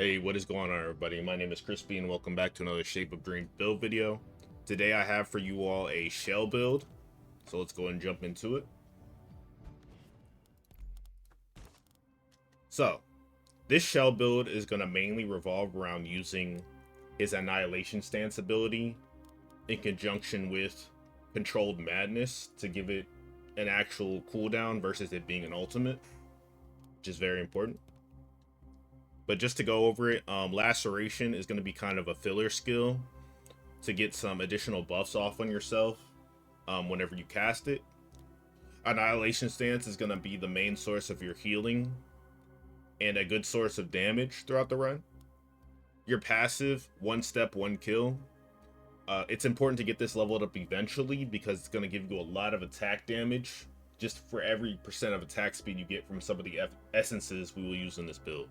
Hey, what is going on, everybody? My name is Crispy, and welcome back to another Shape of Dreams build video. Today I have for you all a shell build, so let's go and jump into it. So, this shell build is going to mainly revolve around using his Annihilation stance ability in conjunction with Controlled Madness to give it an actual cooldown versus it being an ultimate, which is very important. But just to go over it, Laceration is going to be kind of a filler skill to get some additional buffs off on yourself whenever you cast it. Annihilation Stance is going to be the main source of your healing and a good source of damage throughout the run. Your passive, one step, one kill. It's important to get this leveled up eventually because it's going to give you a lot of attack damage just for every percent of attack speed you get from some of the essences we will use in this build.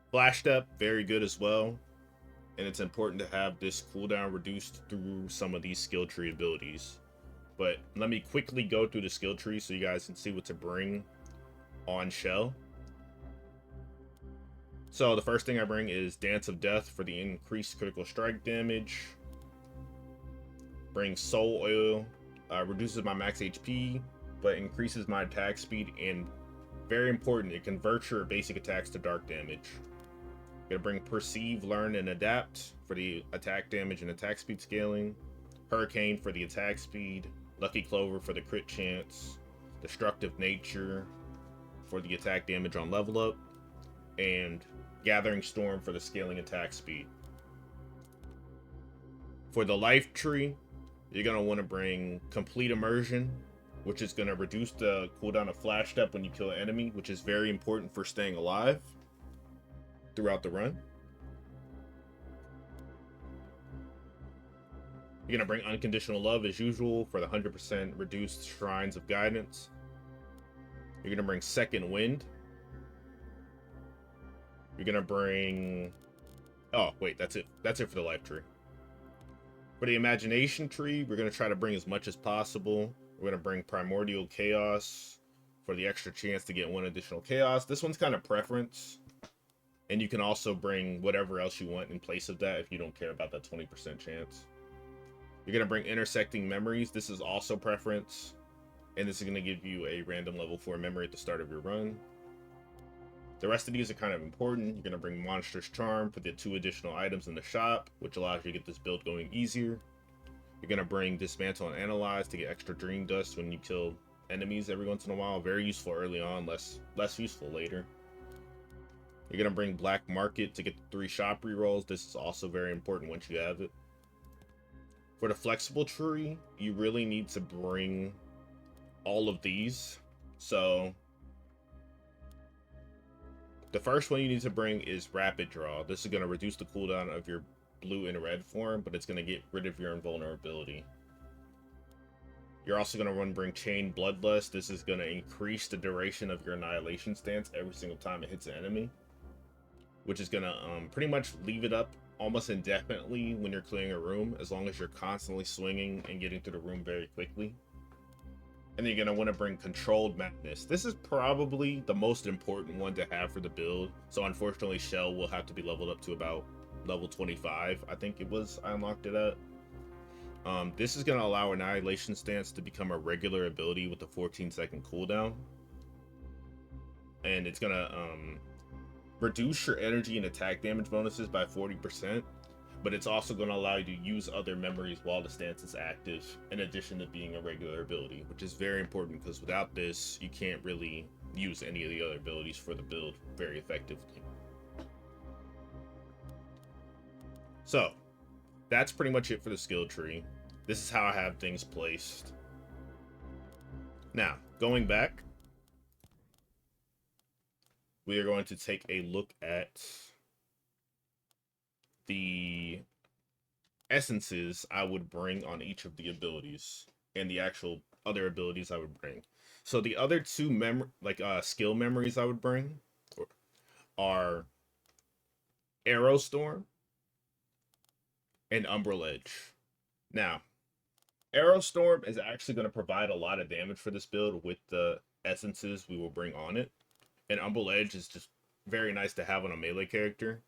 Flash Step, very good as well. And it's important to have this cooldown reduced through some of these skill tree abilities. But let me quickly go through the skill tree so you guys can see what to bring on Shell. So the first thing I bring is Dance of Death for the increased critical strike damage. Bring Soul Oil, reduces my max HP, but increases my attack speed, and very important, it converts your basic attacks to dark damage. Gonna bring Perceive, Learn, and Adapt for the attack damage and attack speed scaling. Hurricane for the attack speed. Lucky Clover for the crit chance. Destructive Nature for the attack damage on level up. And Gathering Storm for the scaling attack speed. For the life tree, you're gonna want to bring Complete Immersion, which is gonna reduce the cooldown of Flash Step when you kill an enemy, which is very important for staying alive throughout the run. You're gonna bring Unconditional Love as usual for the 100% reduced Shrines of Guidance. You're gonna bring Second Wind. You're gonna bring... Oh, wait, that's it. That's it for the life tree. For the imagination tree, we're gonna try to bring as much as possible. We're gonna bring Primordial Chaos for the extra chance to get one additional chaos. This one's kind of preference. And you can also bring whatever else you want in place of that if you don't care about that 20% chance. You're going to bring Intersecting Memories. This is also preference. And this is going to give you a random level 4 memory at the start of your run. The rest of these are kind of important. You're going to bring Monstrous Charm for the 2 additional items in the shop, which allows you to get this build going easier. You're going to bring Dismantle and Analyze to get extra Dream Dust when you kill enemies every once in a while. Very useful early on, less useful later. You're going to bring Black Market to get the 3 shop rerolls. This is also very important once you have it. For the flexible tree, you really need to bring all of these. So, the first one you need to bring is Rapid Draw. This is going to reduce the cooldown of your blue and red form, but it's going to get rid of your invulnerability. You're also going to want to bring Chain Bloodlust. This is going to increase the duration of your Annihilation stance every single time it hits an enemy, which is gonna pretty much leave it up almost indefinitely when you're clearing a room, as long as you're constantly swinging and getting through the room very quickly. And then you're gonna want to bring Controlled Madness. This is probably the most important one to have for the build, so unfortunately Shell will have to be leveled up to about level 25, I think it was I unlocked it at. This is gonna allow Annihilation Stance to become a regular ability with a 14-second cooldown, and it's gonna reduce your energy and attack damage bonuses by 40%, but it's also going to allow you to use other memories while the stance is active, in addition to being a regular ability, which is very important because without this, you can't really use any of the other abilities for the build very effectively. So, that's pretty much it for the skill tree. This is how I have things placed. Now, going back, we are going to take a look at the essences I would bring on each of the abilities and the actual other abilities I would bring. So the other 2 skill memories I would bring are Arrow Storm and Umbral Edge. Now, Arrow Storm is actually going to provide a lot of damage for this build with the essences we will bring on it. And Umble Edge is just very nice to have on a melee character,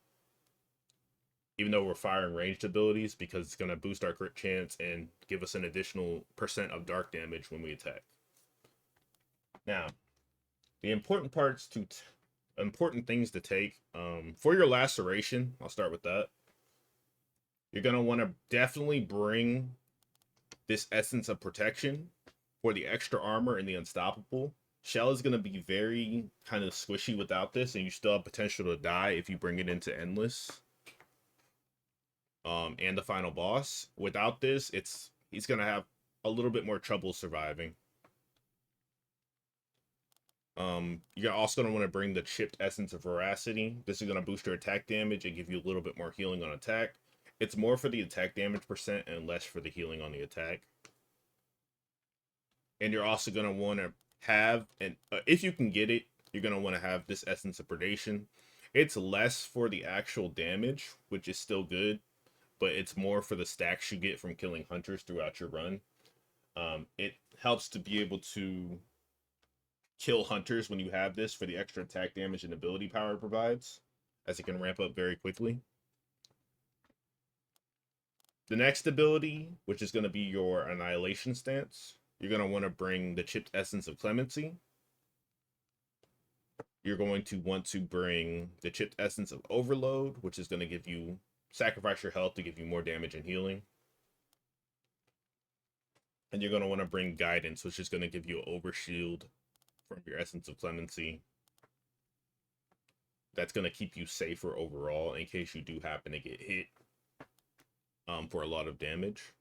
even though we're firing ranged abilities, because it's going to boost our crit chance and give us an additional % of dark damage when we attack. Now, the important parts to important things to take for your laceration. I'll start with that. You're going to want to definitely bring this essence of protection for the extra armor and the unstoppable. Shell is going to be very kind of squishy without this, and you still have potential to die if you bring it into endless. And the final boss. Without this, he's going to have a little bit more trouble surviving. You're also going to want to bring the chipped essence of veracity. This is going to boost your attack damage and give you a little bit more healing on attack. It's more for the attack damage % and less for the healing on the attack. And you're also going to want to have, and if you can get it, you're going to want to have this essence of predation. It's less for the actual damage, which is still good, but it's more for the stacks you get from killing hunters throughout your run. It helps to be able to kill hunters when you have this for the extra attack damage and ability power it provides, as it can ramp up very quickly. The next ability, which is going to be your annihilation stance, you're going to want to bring the chipped essence of clemency. You're going to want to bring the chipped essence of overload, which is going to give you sacrifice your health to give you more damage and healing. And you're going to want to bring guidance, which is going to give you an overshield from your essence of clemency. That's going to keep you safer overall in case you do happen to get hit for a lot of damage.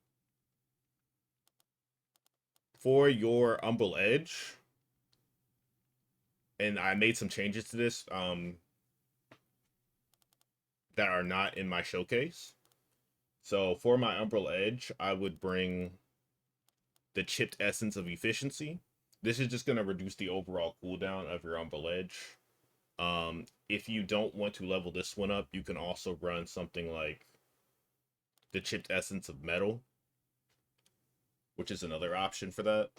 For your Umble Edge, and I made some changes to this that are not in my showcase. So for my Umbral Edge, I would bring the chipped essence of efficiency. This is just going to reduce the overall cooldown of your Umbral Edge. If you don't want to level this one up, you can also run something like the chipped essence of metal, which is another option for that.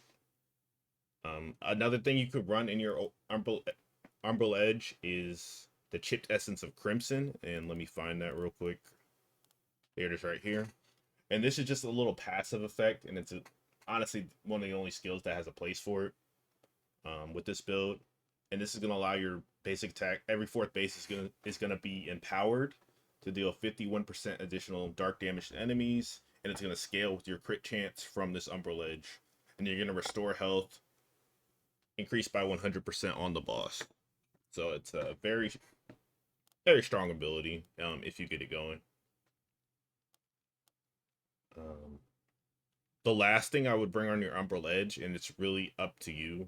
Another thing you could run in your Umbral Edge is the chipped essence of crimson, and let me find that real quick. Here it is right here. And this is just a little passive effect, and it's honestly one of the only skills that has a place for it with this build. And this is going to allow your basic attack, every fourth base is gonna be empowered to deal 51% additional dark damage to enemies, and it's going to scale with your crit chance from this Umbral Edge. And you're going to restore health, increased by 100% on the boss. So it's a very, very strong ability if you get it going. The last thing I would bring on your Umbral Edge, and it's really up to you,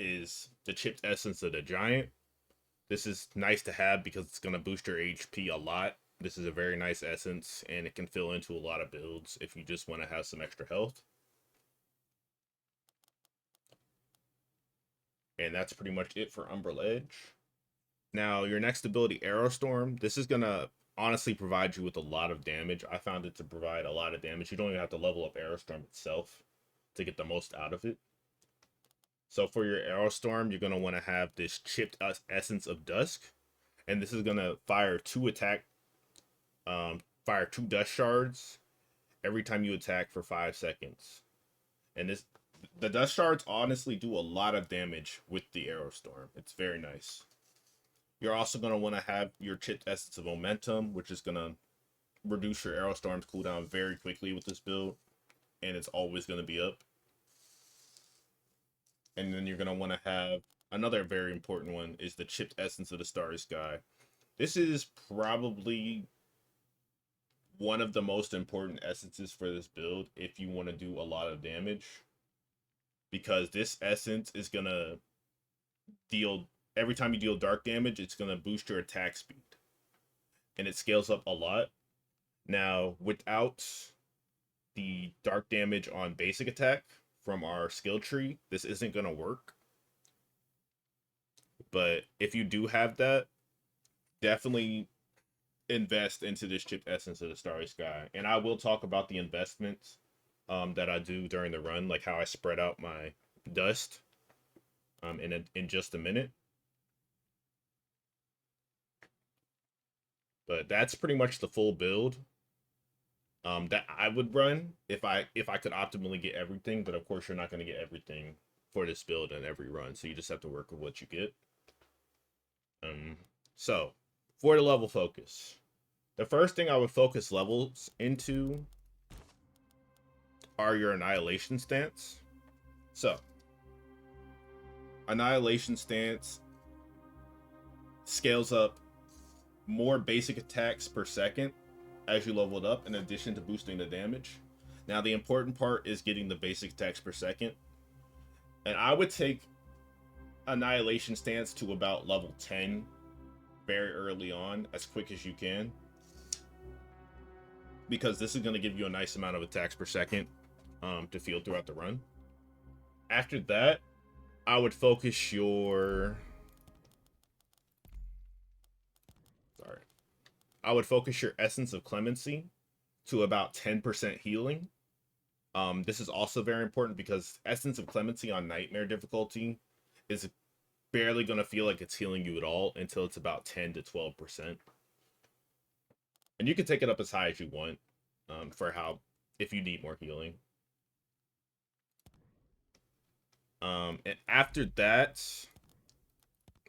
is the chipped essence of the giant. This is nice to have because it's going to boost your HP a lot. This is a very nice essence, and it can fill into a lot of builds if you just want to have some extra health. And that's pretty much it for Umbral Edge. Now, your next ability, Aerostorm, this is going to honestly provide you with a lot of damage. I found it to provide a lot of damage. You don't even have to level up Aerostorm itself to get the most out of it. So for your Aerostorm, you're going to want to have this chipped essence of dusk, and this is going to fire two dust shards every time you attack for 5 seconds. And the dust shards honestly do a lot of damage with the Aerostorm. It's very nice. You're also going to want to have your chipped essence of momentum, which is going to reduce your Aerostorm's cooldown very quickly with this build, and it's always going to be up. And then you're going to want to have another very important one is the chipped essence of the starry sky. This is probably one of the most important essences for this build if you want to do a lot of damage, because this essence is going to deal, every time you deal dark damage, it's going to boost your attack speed, and it scales up a lot. Now, without the dark damage on basic attack from our skill tree, this isn't going to work. But if you do have that, definitely invest into this chipped essence of the starry sky. And I will talk about the investments that I do during the run, like how I spread out my dust. in just a minute. But that's pretty much the full build that I would run if I could optimally get everything. But of course, you're not going to get everything for this build in every run, so you just have to work with what you get. So for the level focus, the first thing I would focus levels into are your annihilation stance. So annihilation stance scales up more basic attacks per second as you level it up, in addition to boosting the damage. Now the important part is getting the basic attacks per second, and I would take annihilation stance to about level 10 very early on, as quick as you can, because this is going to give you a nice amount of attacks per second to feel throughout the run. After that, I would focus your essence of clemency to about 10% healing. This is also very important because essence of clemency on nightmare difficulty is barely going to feel like it's healing you at all until it's about 10 to 12%. And you can take it up as high as you want if you need more healing. And after that,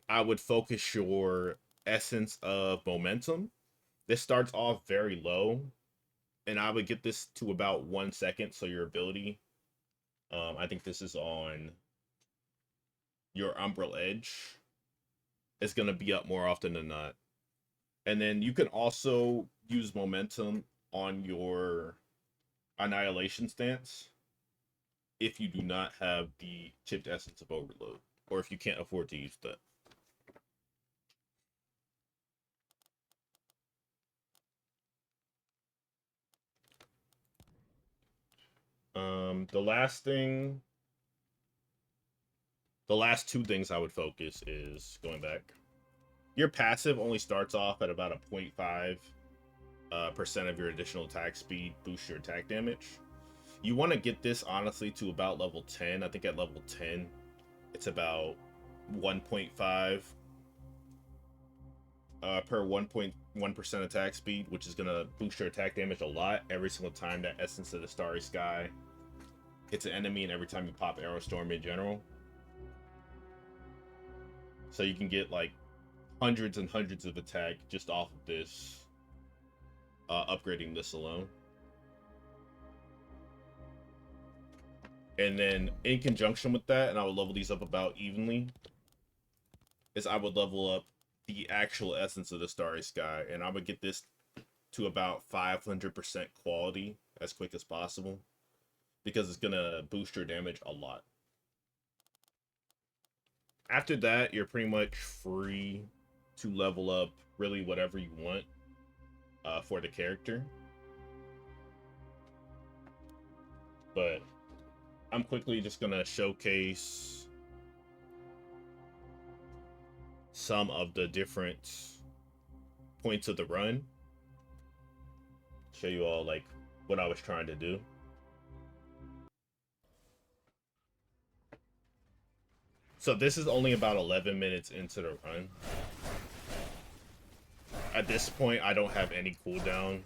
I would focus your essence of momentum. This starts off very low, and I would get this to about 1 second. So your ability, I think this is on your Umbral Edge, is going to be up more often than not. And then you can also use momentum on your annihilation stance if you do not have the chipped essence of overload, or if you can't afford to use that. The last two things I would focus is going back. Your passive only starts off at about a 0.5% of your additional attack speed, boost your attack damage. You want to get this honestly to about level 10. I think at level 10, it's about 1.5 per 1.1% attack speed, which is going to boost your attack damage a lot every single time that Essence of the Starry Sky hits an enemy, and every time you pop Arrow Storm in general. So you can get like hundreds and hundreds of attack just off of this, upgrading this alone. And then in conjunction with that, and I would level these up about evenly, is I would level up the actual Essence of the Starry Sky, and I would get this to about 500% quality as quick as possible, because it's gonna boost your damage a lot. After that, you're pretty much free to level up really whatever you want for the character. But I'm quickly just gonna showcase some of the different points of the run. Show you all like what I was trying to do. So this is only about 11 minutes into the run. At this point, I don't have any cooldown.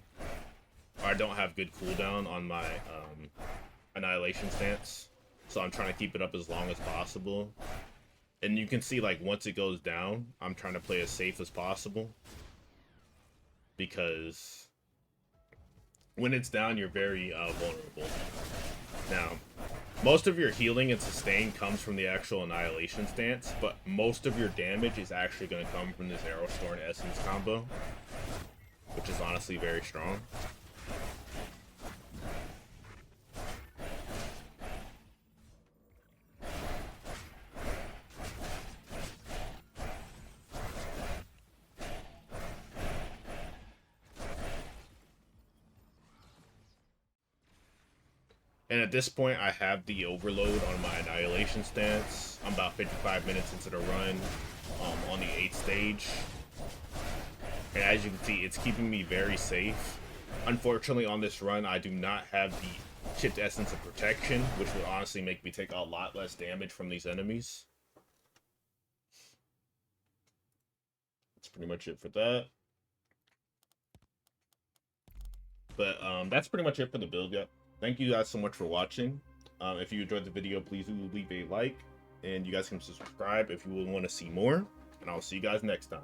Or I don't have good cooldown on my annihilation stance. So I'm trying to keep it up as long as possible. And you can see, like, once it goes down, I'm trying to play as safe as possible. Because when it's down, you're very vulnerable. Now, most of your healing and sustain comes from the actual annihilation stance, but most of your damage is actually going to come from this Arrow Storm Essence combo, which is honestly very strong. And at this point, I have the overload on my annihilation stance. I'm about 55 minutes into the run on the 8th stage. And as you can see, it's keeping me very safe. Unfortunately, on this run, I do not have the chipped essence of protection, which would honestly make me take a lot less damage from these enemies. pretty much it for that. But that's pretty much it for the build. Yeah. Thank you guys so much for watching. If you enjoyed the video, please do leave a like, and you guys can subscribe if you want to see more. And I'll see you guys next time.